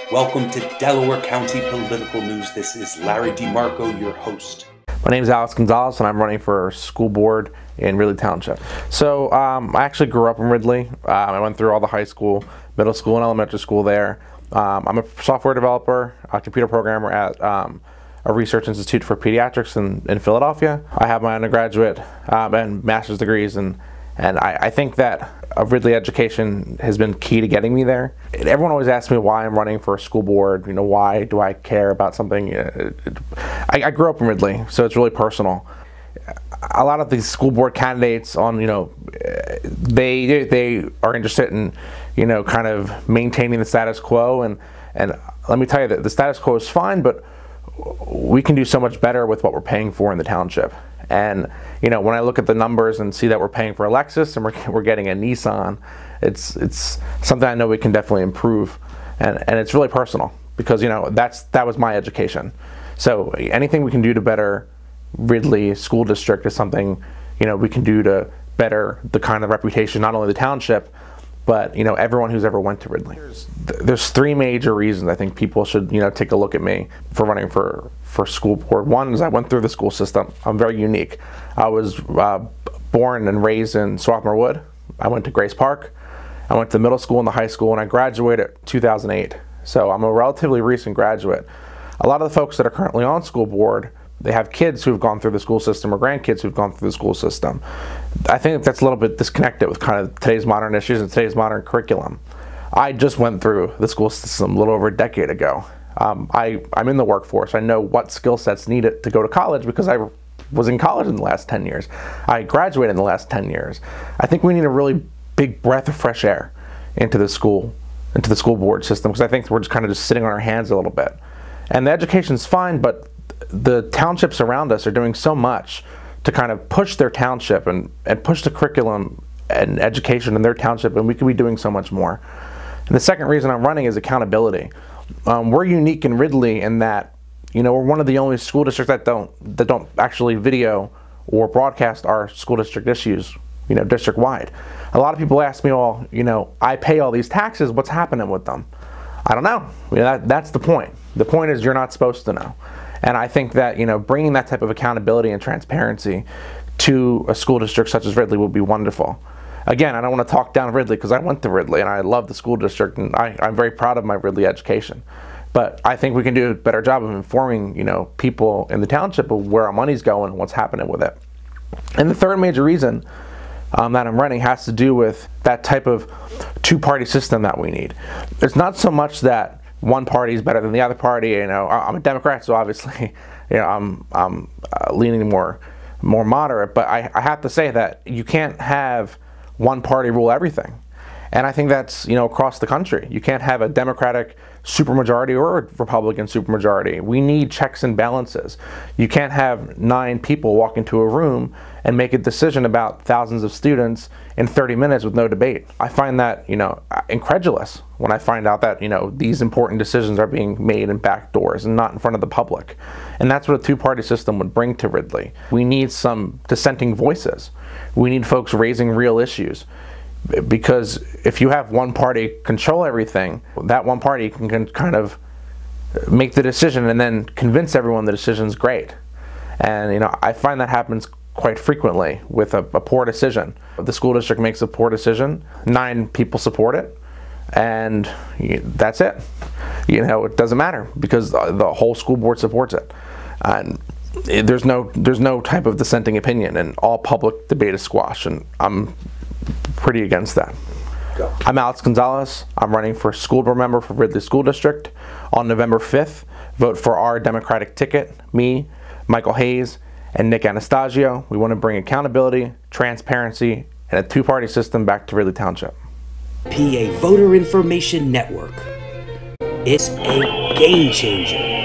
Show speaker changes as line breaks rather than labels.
Welcome to Delaware County Political News. This is Larry DeMarco, your host.
My name is Gonzalez, and I'm running for school board in Ridley Township. So I actually grew up in Ridley. I went through all the high school, middle school, and elementary school there. I'm a software developer, a computer programmer at a research institute for pediatrics in Philadelphia. I have my undergraduate and master's degrees, and I think that a Ridley education has been key to getting me there. Everyone always asks me why I'm running for a school board. You know, why do I care about something? I grew up in Ridley, so it's really personal. A lot of these school board candidates they are interested in, kind of maintaining the status quo, and let me tell you that the status quo is fine, but we can do so much better with what we're paying for in the township. And when I look at the numbers and see that we're paying for a Lexus and we're getting a Nissan, it's something I know we can definitely improve, and it's really personal because that was my education. So anything we can do to better Ridley School District is something we can do to better the kind of reputation, not only the township, but everyone who's ever went to Ridley. There's three major reasons I think people should take a look at me for running for school board. One is I went through the school system. I'm very unique. I was born and raised in Swarthmore Wood. I went to Grace Park. I went to middle school and the high school, and I graduated 2008. So I'm a relatively recent graduate. A lot of the folks that are currently on school board, they have kids who've gone through the school system or grandkids who've gone through the school system. I think that's a little bit disconnected with kind of today's modern issues and today's modern curriculum. I just went through the school system a little over a decade ago. I'm in the workforce. I know what skill sets needed to go to college because I was in college in the last 10 years. I graduated in the last 10 years. I think we need a really big breath of fresh air into the school board system, because I think we're just sitting on our hands a little bit. And the education's fine, but the townships around us are doing so much to kind of push their township and push the curriculum and education in their township, and we could be doing so much more. And the second reason I'm running is accountability. We're unique in Ridley in that we're one of the only school districts that don't actually video or broadcast our school district issues district wide. A lot of people ask me, well, I pay all these taxes, what's happening with them? I don't know. That's the point. The point is you're not supposed to know. And I think that bringing that type of accountability and transparency to a school district such as Ridley would be wonderful. Again, I don't want to talk down Ridley because I went to Ridley and I love the school district, and I'm very proud of my Ridley education. But I think we can do a better job of informing people in the township of where our money's going and what's happening with it. And the third major reason that I'm running has to do with that type of two-party system that we need. It's not so much that one party is better than the other party. I'm a Democrat, so obviously I'm leaning more moderate, but I have to say that you can't have one party rule everything. And I think that's across the country. You can't have a Democratic supermajority or a Republican supermajority. We need checks and balances. You can't have 9 people walk into a room and make a decision about thousands of students in 30 minutes with no debate. I find that incredulous when I find out that these important decisions are being made in back doors and not in front of the public. And that's what a two-party system would bring to Ridley. We need some dissenting voices. We need folks raising real issues. Because if you have one party control everything, that one party can kind of make the decision and then convince everyone the decision's great. And I find that happens quite frequently with a poor decision. The school district makes a poor decision, 9 people support it, and that's it. It doesn't matter because the whole school board supports it. And there's no type of dissenting opinion, and all public debate is squashed, and I'm pretty against that.
Go.
I'm Gonzalez. I'm running for school board member for Ridley School District. On November 5th, vote for our Democratic ticket, me, Michael Hayes, and Nick Anastasio. We want to bring accountability, transparency, and a two-party system back to Ridley Township.
PA Voter Information Network. It's a game changer.